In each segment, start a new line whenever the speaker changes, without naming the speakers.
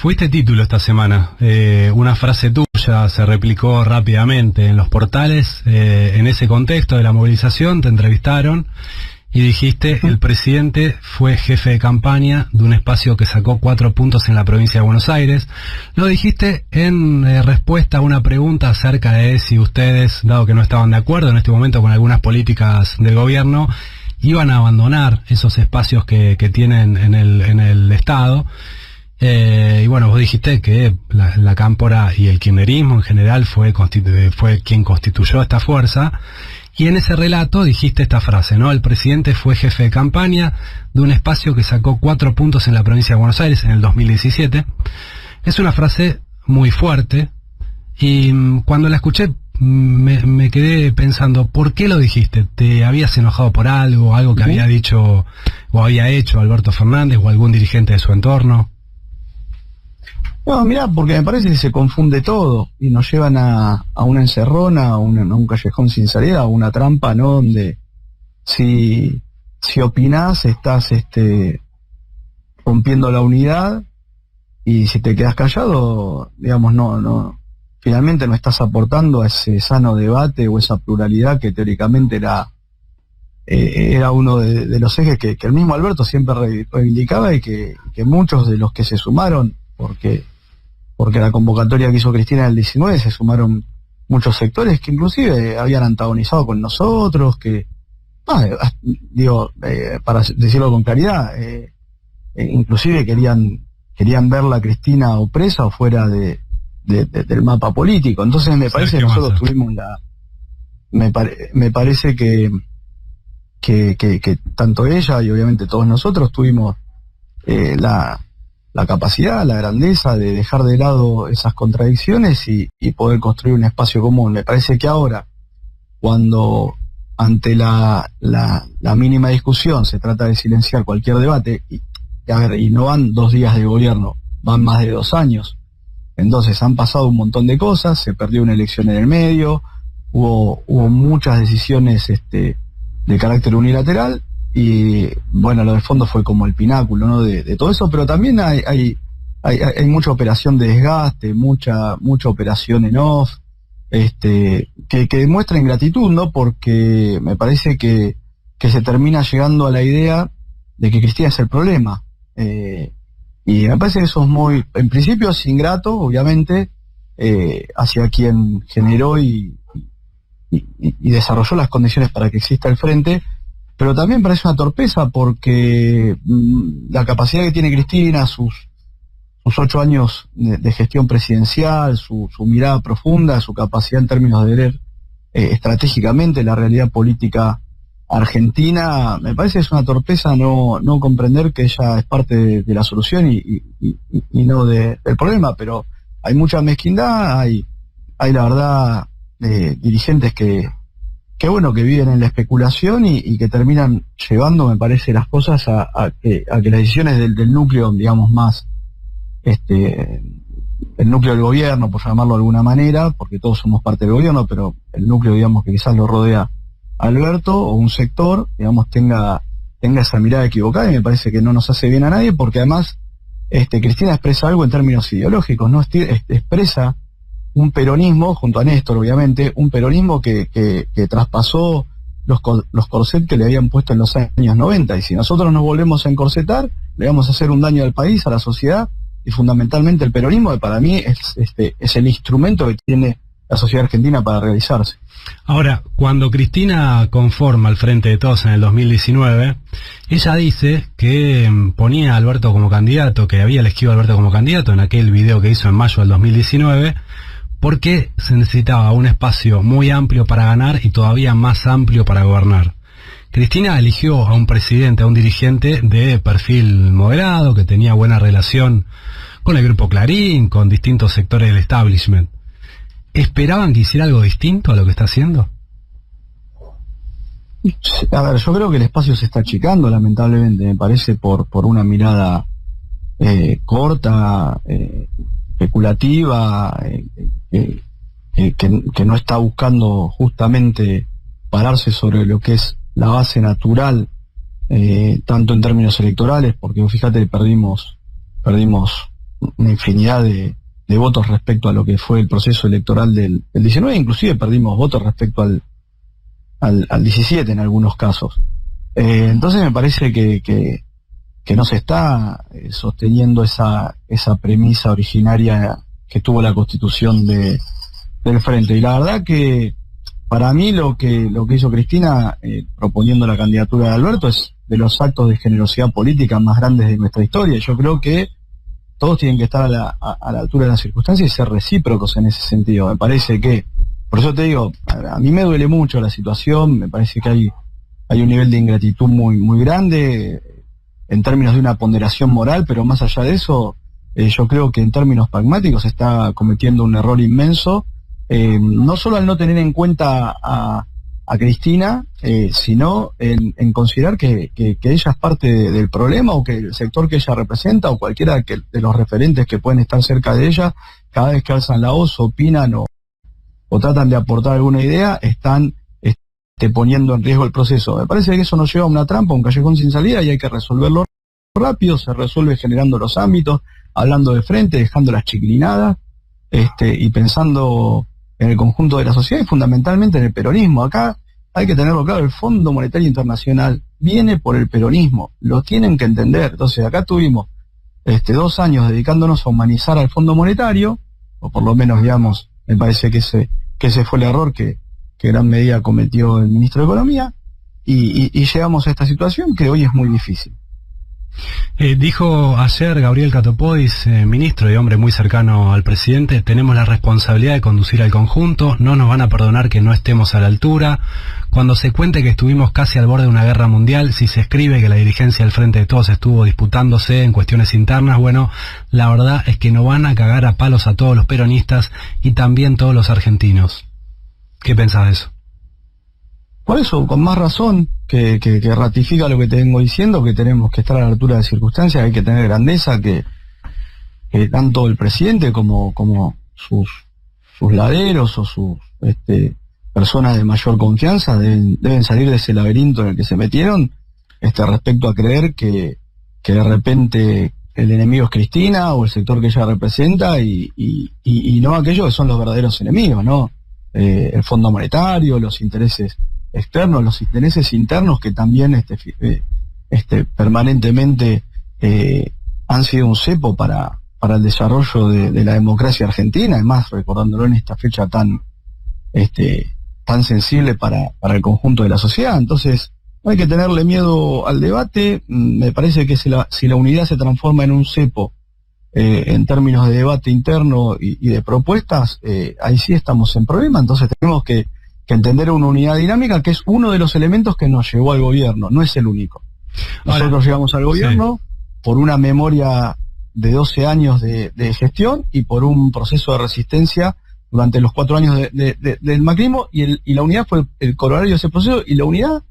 Fuiste título esta semana. Una frase tuya se replicó rápidamente en los portales. En ese contexto de la movilización te entrevistaron y dijiste: el presidente fue jefe de campaña de un espacio que sacó 4 puntos en la provincia de Buenos Aires. Lo dijiste en respuesta a una pregunta acerca de si ustedes, dado que no estaban de acuerdo en este momento con algunas políticas del gobierno, iban a abandonar esos espacios que tienen en el Estado. Y bueno, vos dijiste que la Cámpora y el kirchnerismo en general fue quien constituyó esta fuerza. Y en ese relato dijiste esta frase, ¿no? El presidente fue jefe de campaña de un espacio que sacó 4 puntos en la provincia de Buenos Aires en el 2017. Es una frase muy fuerte y cuando la escuché me quedé pensando, ¿por qué lo dijiste? ¿Te habías enojado por algo que había dicho o había hecho Alberto Fernández o algún dirigente de su entorno?
No, mirá, porque me parece que se confunde todo y nos llevan a una encerrona, a un callejón sin salida, a una trampa, ¿no? Donde si opinás estás rompiendo la unidad, y si te quedas callado, digamos, finalmente no estás aportando a ese sano debate o esa pluralidad que teóricamente era uno de los ejes que el mismo Alberto siempre reivindicaba, y que muchos de los que se sumaron, porque la convocatoria que hizo Cristina en el 19 se sumaron muchos sectores que inclusive habían antagonizado con nosotros, para decirlo con claridad, inclusive querían verla a Cristina o presa o fuera del mapa político. Entonces me parece que nosotros tuvimos me parece que tanto ella y obviamente todos nosotros tuvimos la capacidad, la grandeza de dejar de lado esas contradicciones y poder construir un espacio común. Me parece que ahora, cuando ante la mínima discusión se trata de silenciar cualquier debate, y no van 2 días de gobierno, van más de 2 años, entonces han pasado un montón de cosas, se perdió una elección en el medio, hubo muchas decisiones de carácter unilateral. Y bueno, lo del fondo fue como el pináculo, ¿no? de todo eso, pero también hay mucha operación de desgaste, mucha operación en off, que demuestra ingratitud, ¿no? Porque me parece que se termina llegando a la idea de que Cristina es el problema, y me parece que eso es en principio es ingrato, obviamente, hacia quien generó y desarrolló las condiciones para que exista el frente. Pero también parece una torpeza porque la capacidad que tiene Cristina, sus 8 años de gestión presidencial, su mirada profunda, su capacidad en términos de ver estratégicamente la realidad política argentina, me parece que es una torpeza no comprender que ella es parte de la solución y no del problema. Pero hay mucha mezquindad, hay la verdad dirigentes que viven en la especulación y que terminan llevando, me parece, las cosas a que las decisiones del núcleo, digamos, más el núcleo del gobierno, por llamarlo de alguna manera, porque todos somos parte del gobierno, pero el núcleo, digamos, que quizás lo rodea a Alberto, o un sector, digamos, tenga esa mirada equivocada, y me parece que no nos hace bien a nadie, porque además Cristina expresa algo en términos ideológicos, ¿no? Expresa un peronismo, junto a Néstor obviamente, un peronismo que traspasó los corsets que le habían puesto en los años 90, y si nosotros nos volvemos a encorsetar, le vamos a hacer un daño al país, a la sociedad, y fundamentalmente el peronismo, que para mí es el instrumento que tiene la sociedad argentina para realizarse.
Ahora, cuando Cristina conforma el Frente de Todos en el 2019, ella dice que ponía a Alberto como candidato, que había elegido a Alberto como candidato en aquel video que hizo en mayo del 2019, porque se necesitaba un espacio muy amplio para ganar y todavía más amplio para gobernar. Cristina eligió a un presidente, a un dirigente de perfil moderado, que tenía buena relación con el Grupo Clarín, con distintos sectores del establishment. ¿Esperaban que hiciera algo distinto a lo que está haciendo?
A ver, yo creo que el espacio se está achicando, lamentablemente, me parece, por una mirada corta, especulativa, que no está buscando justamente pararse sobre lo que es la base natural, tanto en términos electorales, porque fíjate, perdimos una infinidad de votos respecto a lo que fue el proceso electoral del 19, inclusive perdimos votos respecto al 17 en algunos casos. Entonces me parece que no se está sosteniendo esa premisa originaria que tuvo la constitución del Frente. Y la verdad que para mí lo que hizo Cristina proponiendo la candidatura de Alberto es de los actos de generosidad política más grandes de nuestra historia. Yo creo que todos tienen que estar a la altura de las circunstancias y ser recíprocos en ese sentido. Me parece que, por eso te digo, a mí me duele mucho la situación, me parece que hay un nivel de ingratitud muy grande en términos de una ponderación moral, pero más allá de eso, yo creo que en términos pragmáticos se está cometiendo un error inmenso, no solo al no tener en cuenta a Cristina, sino en considerar que ella es parte del problema, o que el sector que ella representa, o cualquiera de los referentes que pueden estar cerca de ella, cada vez que alzan la voz, opinan o tratan de aportar alguna idea, están poniendo en riesgo el proceso. Me parece que eso nos lleva a una trampa, a un callejón sin salida, y hay que resolverlo rápido. Se resuelve generando los ámbitos, hablando de frente, dejando las chiquilinadas, y pensando en el conjunto de la sociedad y fundamentalmente en el peronismo. Acá hay que tenerlo claro, el Fondo Monetario Internacional viene por el peronismo, lo tienen que entender. Entonces acá tuvimos 2 años dedicándonos a humanizar al Fondo Monetario, o por lo menos, digamos, me parece que ese fue el error que gran medida cometió el ministro de Economía, y llegamos a esta situación que hoy es muy difícil.
Dijo ayer Gabriel Catopodis, ministro y hombre muy cercano al presidente: tenemos la responsabilidad de conducir al conjunto, no nos van a perdonar que no estemos a la altura. Cuando se cuente que estuvimos casi al borde de una guerra mundial, si se escribe que la dirigencia del Frente de Todos estuvo disputándose en cuestiones internas, bueno, la verdad es que no van a cagar a palos a todos los peronistas y también todos los argentinos. ¿Qué pensás de eso?
Por eso, con más razón, que ratifica lo que te vengo diciendo, que tenemos que estar a la altura de circunstancias, hay que tener grandeza, que tanto el presidente como sus laderos o sus personas de mayor confianza deben salir de ese laberinto en el que se metieron, respecto a creer que de repente el enemigo es Cristina o el sector que ella representa, y no aquellos que son los verdaderos enemigos, ¿no? El Fondo Monetario, los intereses externos, los intereses internos, que también permanentemente han sido un cepo para el desarrollo de la democracia argentina, además recordándolo en esta fecha tan sensible para el conjunto de la sociedad. Entonces no hay que tenerle miedo al debate. Me parece que si la unidad se transforma en un cepo en términos de debate interno y de propuestas, ahí sí estamos en problema. Entonces tenemos que entender una unidad dinámica, que es uno de los elementos que nos llevó al gobierno, no es el único. Nosotros llegamos al gobierno por una memoria de 12 años de gestión y por un proceso de resistencia durante los 4 años del macrismo, y la unidad fue el corolario de ese proceso, y la unidad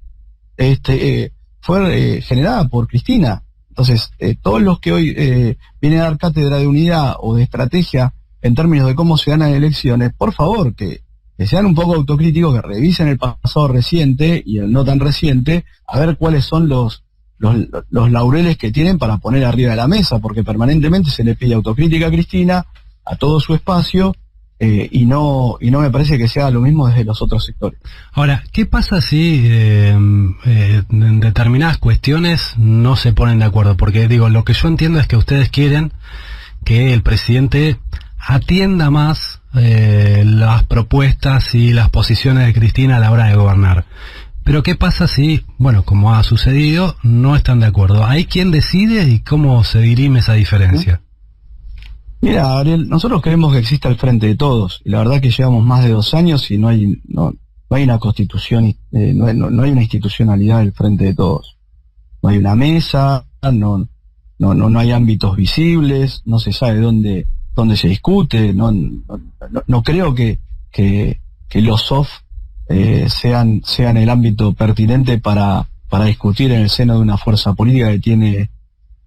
fue generada por Cristina. Entonces, todos los que hoy vienen a dar cátedra de unidad o de estrategia en términos de cómo se ganan elecciones, por favor, que sean un poco autocríticos, que revisen el pasado reciente y el no tan reciente, a ver cuáles son los laureles que tienen para poner arriba de la mesa, porque permanentemente se le pide autocrítica a Cristina, a todo su espacio, y no me parece que sea lo mismo desde los otros sectores.
Ahora, ¿qué pasa si en determinadas cuestiones no se ponen de acuerdo? Porque digo, lo que yo entiendo es que ustedes quieren que el presidente atienda más las propuestas y las posiciones de Cristina a la hora de gobernar. Pero ¿qué pasa si, bueno, como ha sucedido, no están de acuerdo? ¿Hay quien decide y cómo se dirime esa diferencia?
Mira, Gabriel, nosotros queremos que exista el Frente de Todos, y la verdad que llevamos más de 2 años y no hay una constitución, no hay una institucionalidad del Frente de Todos. No hay una mesa, no hay ámbitos visibles, no se sabe dónde se discute, no creo que los soft sean el ámbito pertinente para discutir en el seno de una fuerza política que tiene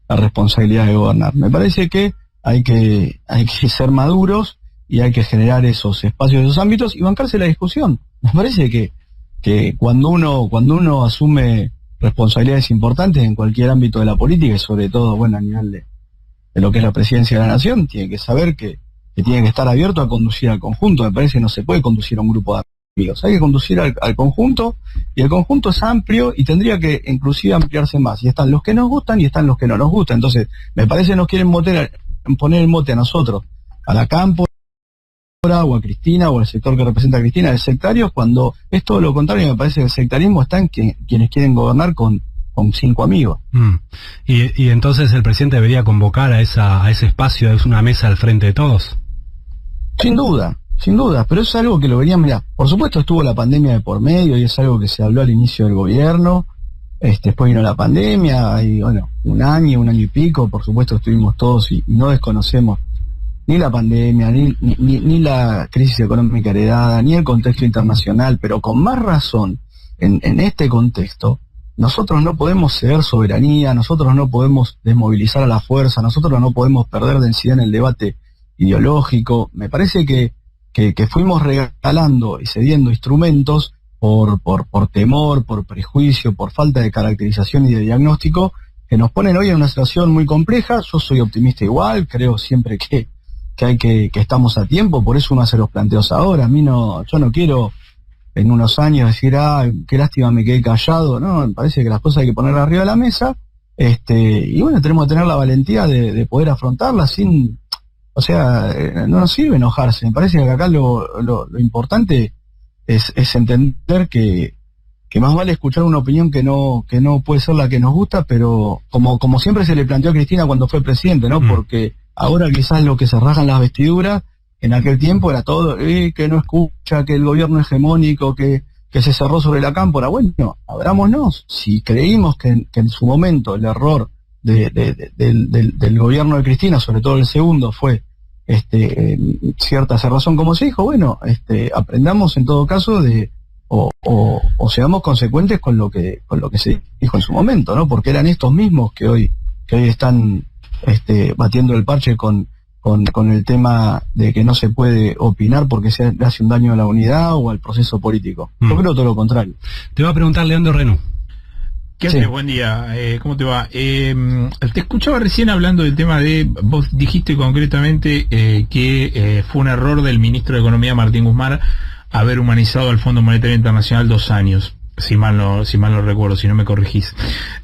la responsabilidad de gobernar. Me parece que hay que ser maduros y hay que generar esos espacios, esos ámbitos, y bancarse la discusión. Me parece que cuando uno asume responsabilidades importantes en cualquier ámbito de la política, y sobre todo, bueno, a nivel lo que es la presidencia de la Nación, tiene que saber que tiene que estar abierto a conducir al conjunto. Me parece que no se puede conducir a un grupo de amigos, hay que conducir al conjunto, y el conjunto es amplio y tendría que inclusive ampliarse más, y están los que nos gustan y están los que no nos gustan. Entonces me parece que nos quieren poner el mote a nosotros, a la Cámpora o a Cristina o al sector que representa a Cristina de sectarios, cuando es todo lo contrario. Me parece que el sectarismo está en quienes quieren gobernar con 5 amigos.
Y entonces el presidente debería convocar a ese espacio, es una mesa al frente de todos.
Sin duda, pero es algo que lo verían, mira, por supuesto estuvo la pandemia de por medio y es algo que se habló al inicio del gobierno, después vino la pandemia y bueno, un año y pico, por supuesto estuvimos todos y no desconocemos ni la pandemia, ni la crisis económica heredada, ni el contexto internacional, pero con más razón, en este contexto, nosotros no podemos ceder soberanía, nosotros no podemos desmovilizar a la fuerza, nosotros no podemos perder densidad en el debate ideológico. Me parece que fuimos regalando y cediendo instrumentos por temor, por prejuicio, por falta de caracterización y de diagnóstico, que nos ponen hoy en una situación muy compleja. Yo soy optimista igual, creo siempre que estamos a tiempo, por eso uno hace los planteos ahora. Yo no quiero en unos años decir, qué lástima me quedé callado, no, me parece que las cosas hay que ponerlas arriba de la mesa, y bueno, tenemos que tener la valentía de poder afrontarlas sin, no nos sirve enojarse. Me parece que acá lo importante es entender que más vale escuchar una opinión que no puede ser la que nos gusta, pero como siempre se le planteó a Cristina cuando fue presidente, ¿no? Porque ahora quizás lo que se rasgan las vestiduras, en aquel tiempo era todo, que no escucha, que el gobierno hegemónico, que se cerró sobre la Cámpora. Bueno, abrámonos. Si creímos que en su momento el error del gobierno de Cristina, sobre todo el segundo, fue cierta cerrazón, como se dijo, bueno, aprendamos en todo caso o seamos consecuentes con lo que se dijo en su momento, ¿no? Porque eran estos mismos que hoy están batiendo el parche con el tema de que no se puede opinar porque se hace un daño a la unidad o al proceso político. Yo creo todo lo contrario.
Te va a preguntar Leandro Renú.
¿Qué haces? Buen día, ¿cómo te va? Te escuchaba recién hablando del tema vos dijiste concretamente que fue un error del ministro de Economía Martín Guzmán haber humanizado al Fondo Monetario Internacional 2 años. Si mal no recuerdo, si no me corregís.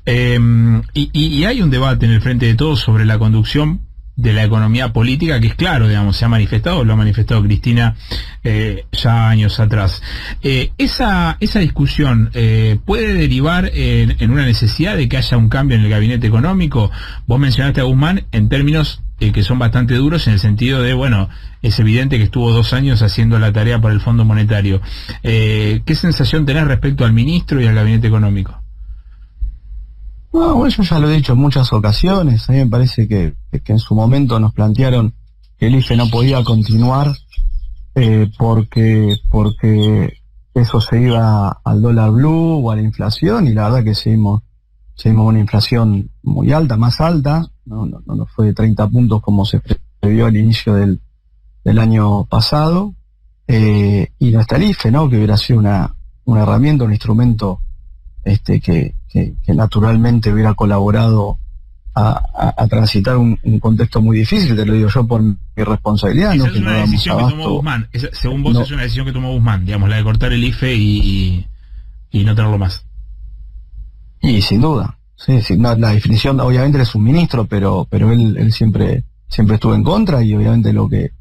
Y hay un debate en el Frente de Todos sobre la conducción de la economía política, que es claro, digamos, lo ha manifestado Cristina ya años atrás. Esa discusión puede derivar en una necesidad de que haya un cambio en el gabinete económico. Vos mencionaste a Guzmán en términos que son bastante duros, en el sentido de, bueno, es evidente que estuvo 2 años haciendo la tarea para el Fondo Monetario. ¿Qué sensación tenés respecto al ministro y al gabinete económico?
No, eso ya lo he dicho en muchas ocasiones. A mí me parece que en su momento nos plantearon que el IFE no podía continuar porque eso se iba al dólar blue o a la inflación, y la verdad que seguimos una inflación muy alta, más alta, no fue de 30 puntos como se previó al inicio del año pasado, y no está el IFE, ¿no? Que hubiera sido una herramienta, un instrumento que naturalmente hubiera colaborado a transitar un contexto muy difícil. Te lo digo yo por mi responsabilidad.
Esa
¿no?
es una decisión que tomó Guzmán. Según vos, es una decisión que tomó Guzmán, digamos, la de cortar el IFE y no tenerlo más.
Y sin duda, sí, no, la definición, obviamente es un ministro, pero él siempre estuvo en contra, y obviamente lo que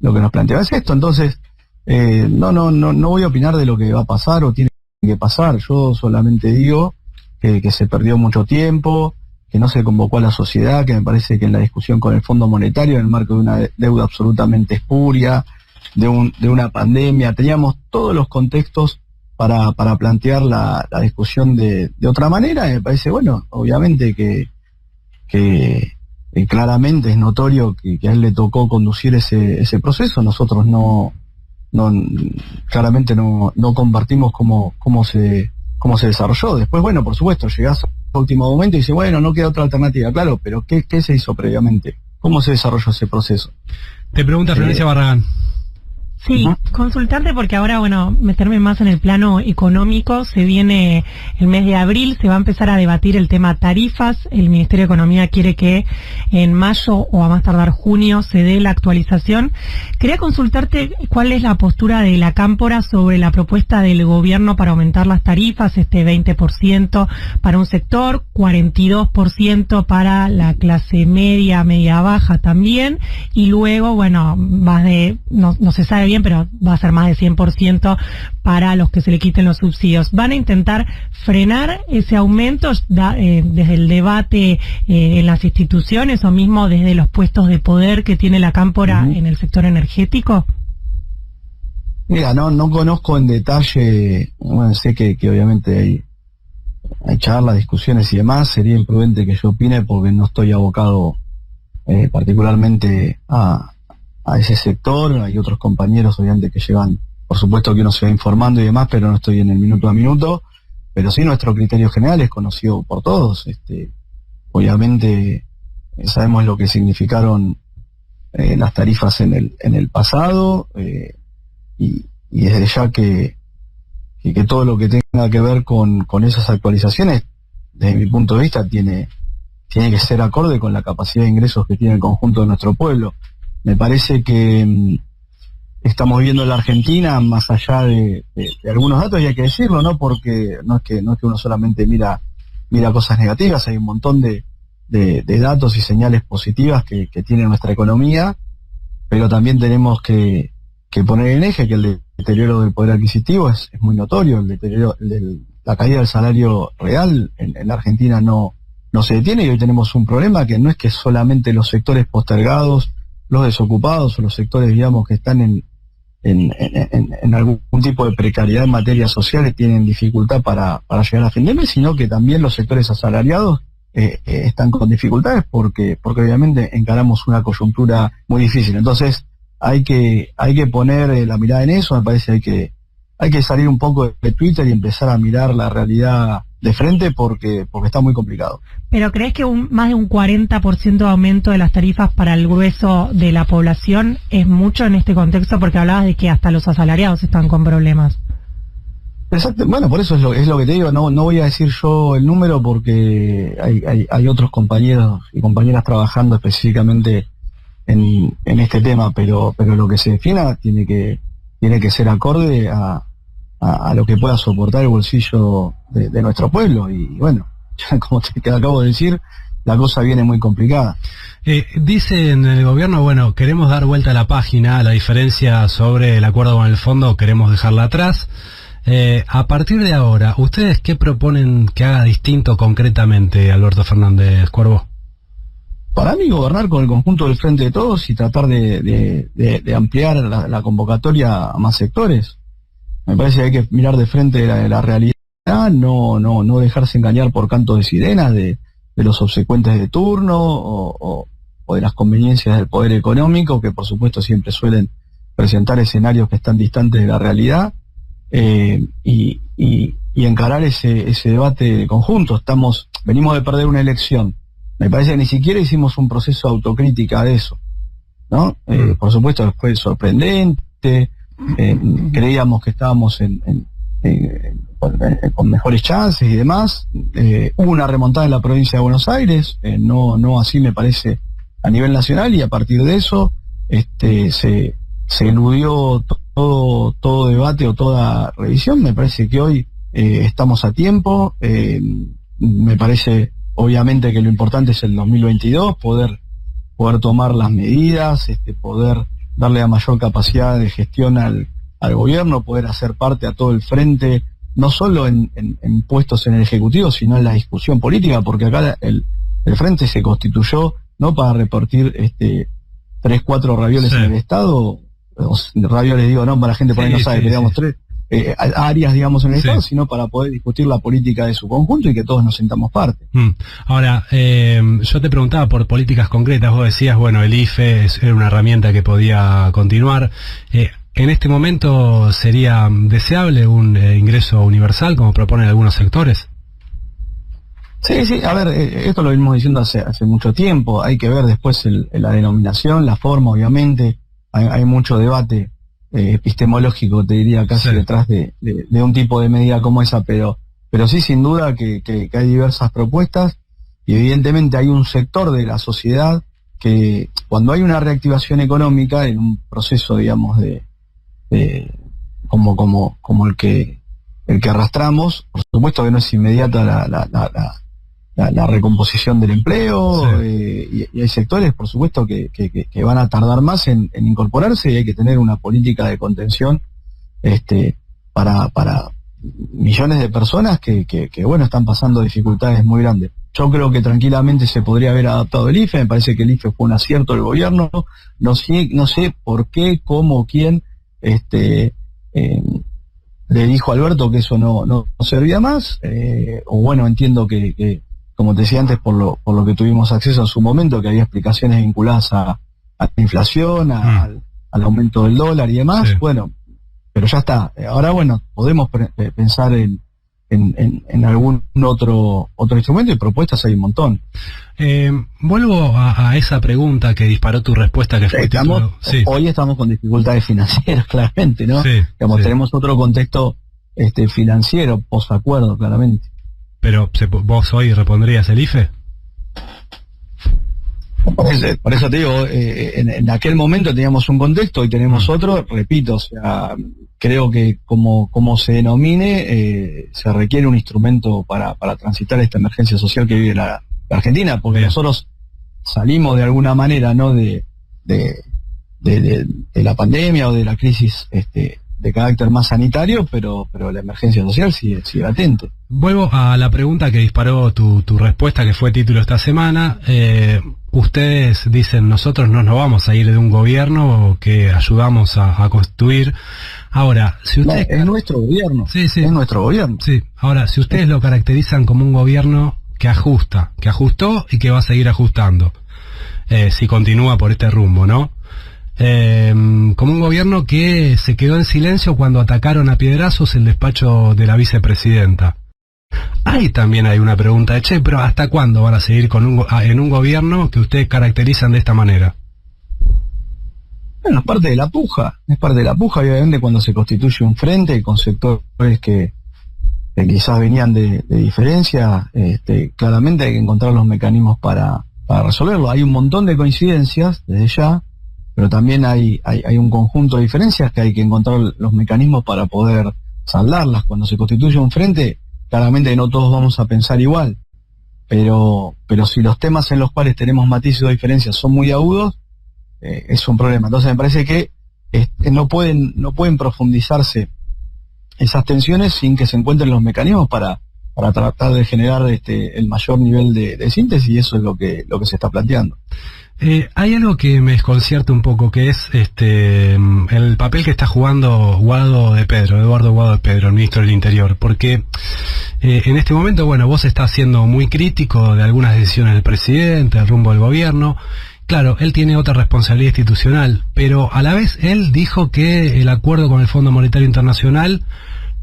nos planteaba es esto. Entonces, no voy a opinar de lo que va a pasar o tiene que pasar. Yo solamente digo que se perdió mucho tiempo, que no se convocó a la sociedad, que me parece que en la discusión con el Fondo Monetario, en el marco de una deuda absolutamente espuria, de una pandemia, teníamos todos los contextos para plantear la discusión de otra manera. Y me parece, bueno, obviamente que claramente es notorio que a él le tocó conducir ese proceso. Nosotros claramente no compartimos cómo se desarrolló. Después, bueno, por supuesto, llegás al último momento y dices, bueno, no queda otra alternativa. Claro, pero ¿qué se hizo previamente? ¿Cómo se desarrolló ese proceso?
Te pregunta Florencia Barragán.
Sí, consultarte porque ahora, bueno, meterme más en el plano económico, se viene el mes de abril, se va a empezar a debatir el tema tarifas, el Ministerio de Economía quiere que en mayo o a más tardar junio se dé la actualización. Quería consultarte cuál es la postura de la Cámpora sobre la propuesta del gobierno para aumentar las tarifas, 20% para un sector, 42% para la clase media, media baja también, y luego, bueno, más de, no se sabe bien, pero va a ser más de 100% para los que se le quiten los subsidios. ¿Van a intentar frenar ese aumento desde el debate en las instituciones o mismo desde los puestos de poder que tiene la Cámpora en el sector energético?
Mira, no conozco en detalle, bueno, sé que obviamente hay charlas, discusiones y demás, sería imprudente que yo opine porque no estoy abocado particularmente a ese sector. Hay otros compañeros obviamente que llevan, por supuesto que uno se va informando y demás, pero no estoy en el minuto a minuto, pero sí nuestro criterio general es conocido por todos. Obviamente sabemos lo que significaron las tarifas en el pasado, y desde ya que todo lo que tenga que ver con esas actualizaciones, desde mi punto de vista, tiene que ser acorde con la capacidad de ingresos que tiene el conjunto de nuestro pueblo. Me parece que estamos viendo en la Argentina, más allá de algunos datos, y hay que decirlo, ¿no? Porque no es que uno solamente mira cosas negativas, hay un montón de datos y señales positivas que tiene nuestra economía, pero también tenemos que poner en eje que el deterioro del poder adquisitivo es muy notorio. El deterioro, la caída del salario real en la Argentina no se detiene, y hoy tenemos un problema que no es que solamente los sectores postergados, los desocupados o los sectores, digamos, que están en algún tipo de precariedad en materias sociales tienen dificultad para llegar a fin de mes, sino que también los sectores asalariados están con dificultades porque obviamente encaramos una coyuntura muy difícil. Entonces hay que poner la mirada en eso. Me parece que hay que salir un poco de Twitter y empezar a mirar la realidad de frente porque está muy complicado.
¿Pero crees que más de un 40% de aumento de las tarifas para el grueso de la población es mucho en este contexto? Porque hablabas de que hasta los asalariados están con problemas.
Exacto. Bueno, por eso es lo que te digo. No voy a decir yo el número porque hay otros compañeros y compañeras trabajando específicamente en este tema, pero lo que se defina tiene que ser acorde a lo que pueda soportar el bolsillo de nuestro pueblo. Y bueno, ya como te acabo de decir, la cosa viene muy complicada.
Dicen en el gobierno, bueno, queremos dar vuelta a la página, la diferencia sobre el acuerdo con el fondo queremos dejarla atrás. A partir de ahora, ¿ustedes qué proponen que haga distinto concretamente, Alberto Fernández Cuervo?
Para mí, gobernar con el conjunto del Frente de Todos y tratar de ampliar la convocatoria a más sectores. Me parece que hay que mirar de frente la realidad, no dejarse engañar por cantos de sirenas de los subsecuentes de turno o de las conveniencias del poder económico, que por supuesto siempre suelen presentar escenarios que están distantes de la realidad, y encarar ese debate conjunto. Venimos de perder una elección. Me parece que ni siquiera hicimos un proceso de autocrítica de eso, ¿no? Por supuesto fue sorprendente. Creíamos que estábamos con mejores chances y demás. Hubo una remontada en la provincia de Buenos Aires, no así me parece a nivel nacional, y a partir de eso se eludió todo debate o toda revisión. Me parece que hoy estamos a tiempo. Me parece obviamente que lo importante es el 2022, poder tomar las medidas, poder darle a mayor capacidad de gestión al gobierno, poder hacer parte a todo el frente, no solo en puestos en el Ejecutivo, sino en la discusión política, porque acá el frente se constituyó no para repartir 3-4 ravioles en el Estado, ravioles digo, no para la gente por ahí no sabe, digamos 3 áreas, digamos, en el Estado, sino para poder discutir la política de su conjunto y que todos nos sentamos parte.
Ahora, yo te preguntaba por políticas concretas. Vos decías, bueno, el IFE era una herramienta que podía continuar. ¿En este momento sería deseable un ingreso universal, como proponen algunos sectores?
Sí, a ver, esto lo venimos diciendo hace mucho tiempo. Hay que ver después la denominación, la forma, obviamente. Hay mucho debate epistemológico, te diría, casi detrás de un tipo de medida como esa, pero sí, sin duda que hay diversas propuestas, y evidentemente hay un sector de la sociedad que cuando hay una reactivación económica en un proceso, digamos, como el que arrastramos, por supuesto que no es inmediata la recomposición del empleo, y hay sectores, por supuesto, que van a tardar más en incorporarse, y hay que tener una política de contención para millones de personas que bueno, están pasando dificultades muy grandes. Yo creo que tranquilamente se podría haber adaptado el IFE, me parece que el IFE fue un acierto del gobierno, no sé por qué, cómo, quién, le dijo a Alberto que eso no servía más, o bueno, entiendo que como te decía antes, por lo que tuvimos acceso en su momento, que había explicaciones vinculadas a la inflación, al aumento del dólar y demás, bueno, pero ya está. Ahora, bueno, podemos pensar en algún otro instrumento, y propuestas hay un montón.
Vuelvo a esa pregunta que disparó tu respuesta, que fue
hoy estamos con dificultades financieras, claramente, ¿no? Tenemos otro contexto financiero, posacuerdo, claramente.
Pero vos hoy repondrías el IFE.
Por eso te digo, en aquel momento teníamos un contexto y tenemos otro, repito, o sea, creo que como se denomine, se requiere un instrumento para transitar esta emergencia social que vive la Argentina, porque nosotros salimos de alguna manera, ¿no?, de la pandemia o de la crisis de carácter más sanitario, pero la emergencia social sigue latente.
Vuelvo a la pregunta que disparó tu respuesta, que fue título esta semana. Ustedes dicen, nosotros no nos vamos a ir de un gobierno que ayudamos a construir. Ahora, si ustedes...
es nuestro gobierno.
Sí.
Es nuestro gobierno.
Sí. Ahora, si ustedes lo caracterizan como un gobierno que ajustó y que va a seguir ajustando, si continúa por este rumbo, ¿no? Como un gobierno que se quedó en silencio cuando atacaron a piedrazos el despacho de la vicepresidenta. Ahí también hay una pregunta de, pero ¿hasta cuándo van a seguir en un gobierno que ustedes caracterizan de esta manera?
Bueno, es parte de la puja, y obviamente cuando se constituye un frente con sectores que quizás venían de diferencia, claramente hay que encontrar los mecanismos para resolverlo. Hay un montón de coincidencias desde ya, pero también hay un conjunto de diferencias que hay que encontrar los mecanismos para poder saldarlas. Cuando se constituye un frente, claramente no todos vamos a pensar igual, pero si los temas en los cuales tenemos matices o diferencias son muy agudos, es un problema. Entonces me parece que no pueden profundizarse esas tensiones sin que se encuentren los mecanismos para tratar de generar el mayor nivel de síntesis, y eso es lo que se está planteando.
Hay algo que me desconcierta un poco, que es el papel que está jugando Eduardo Guado de Pedro, el ministro del Interior, porque en este momento, bueno, vos estás siendo muy crítico de algunas decisiones del presidente, el rumbo del gobierno. Claro, él tiene otra responsabilidad institucional, pero a la vez él dijo que el acuerdo con el Fondo Monetario Internacional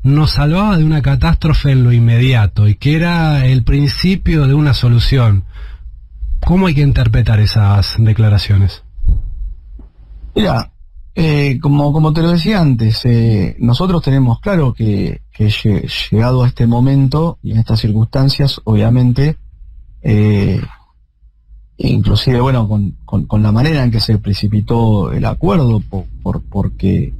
nos salvaba de una catástrofe en lo inmediato y que era el principio de una solución. ¿Cómo hay que interpretar esas declaraciones?
Mira, como te lo decía antes, nosotros tenemos claro que llegado a este momento y en estas circunstancias, obviamente, inclusive, bueno, con la manera en que se precipitó el acuerdo, porque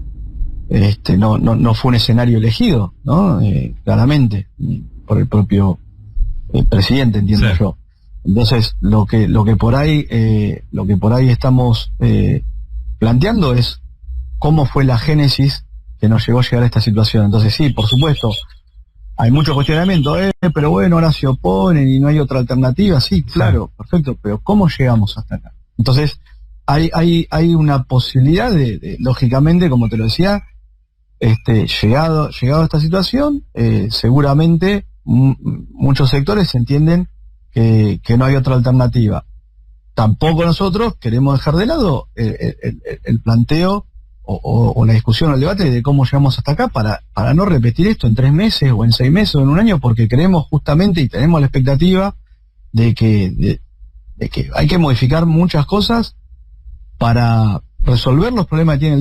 no fue un escenario elegido, ¿no? Claramente, por el propio presidente, entiendo yo. Entonces, lo que por ahí estamos planteando es cómo fue la génesis que nos llevó a llegar a esta situación. Entonces, sí, por supuesto, hay mucho cuestionamiento, pero bueno, ahora se oponen y no hay otra alternativa. Sí, claro, perfecto, pero ¿cómo llegamos hasta acá? Entonces, hay una posibilidad lógicamente, como te lo decía, llegado a esta situación, seguramente muchos sectores entienden que no hay otra alternativa. Tampoco nosotros queremos dejar de lado el planteo o la discusión o el debate de cómo llegamos hasta acá para no repetir esto en 3 meses o en 6 meses o en un año, porque creemos justamente y tenemos la expectativa de que hay que modificar muchas cosas para resolver los problemas que tiene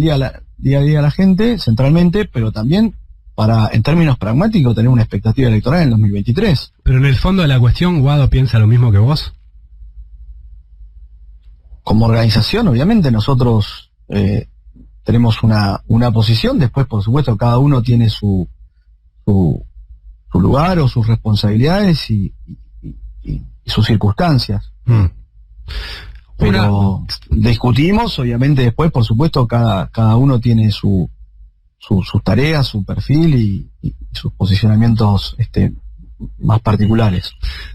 día a día a la gente, centralmente, pero también para, en términos pragmáticos, tener una expectativa electoral en el 2023.
Pero en el fondo de la cuestión, Guado piensa lo mismo que vos.
Como organización, obviamente, nosotros tenemos una posición, después, por supuesto, cada uno tiene su lugar o sus responsabilidades y sus circunstancias. Pero discutimos, obviamente, después, por supuesto, cada uno tiene sus tareas, su perfil y sus posicionamientos más particulares.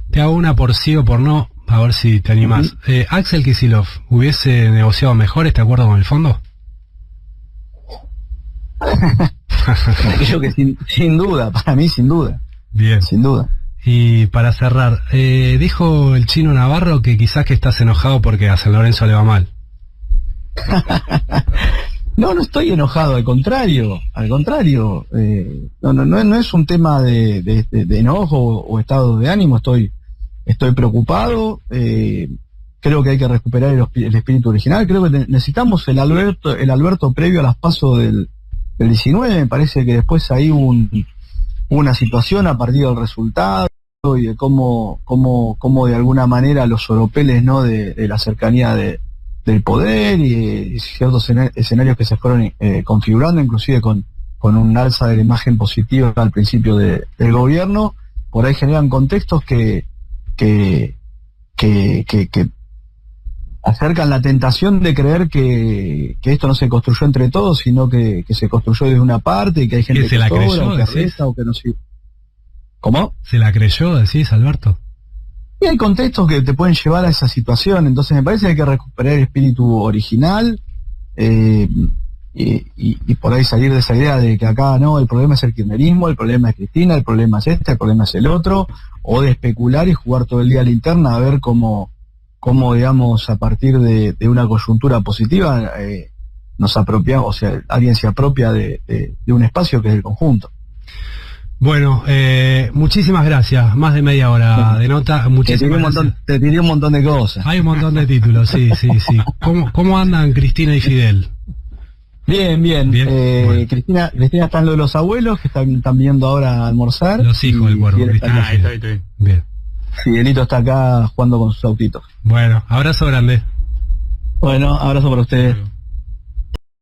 Te hago una por sí o por no, a ver si te animás. ¿Axel Kicillof hubiese negociado mejor este acuerdo con el fondo?
Creo que sin duda, para mí sin duda.
Bien.
Sin duda.
Y para cerrar, dijo el Chino Navarro que quizás que estás enojado porque a San Lorenzo le va mal.
No estoy enojado, al contrario, no es un tema de enojo o estado de ánimo, estoy preocupado, creo que hay que recuperar el espíritu original, creo que necesitamos el Alberto previo a las PASO del 19, me parece que después hay una situación a partir del resultado y de cómo de alguna manera los oropeles, ¿no?, de la cercanía del poder y ciertos escenarios que se fueron configurando, inclusive con un alza de la imagen positiva al principio del gobierno, por ahí generan contextos que acercan la tentación de creer que esto no se construyó entre todos, sino que se construyó desde una parte y que hay gente
que se la
sobra,
creyó,
o que resta, o que no sé. ¿Cómo?
¿Se la creyó, decís, Alberto?
Y hay contextos que te pueden llevar a esa situación, entonces me parece que hay que recuperar el espíritu original y por ahí salir de esa idea de que acá no, el problema es el kirchnerismo, el problema es Cristina, el problema es el problema es el otro, o de especular y jugar todo el día a la interna a ver cómo digamos, a partir de una coyuntura positiva nos apropiamos, o sea, alguien se apropia de un espacio que es el conjunto.
Bueno, muchísimas gracias. Más de media hora de nota. Muchísimas gracias.
Te tiré un montón de cosas.
Hay un montón de títulos, sí. ¿Cómo andan Cristina y Fidel?
Bien. Bueno. Cristina está en lo de los abuelos, que están viendo ahora a almorzar.
Los hijos del cuervo.
Estoy.
Bien.
Fidelito está acá jugando con sus autitos.
Bueno, abrazo grande.
Bueno, abrazo para ustedes.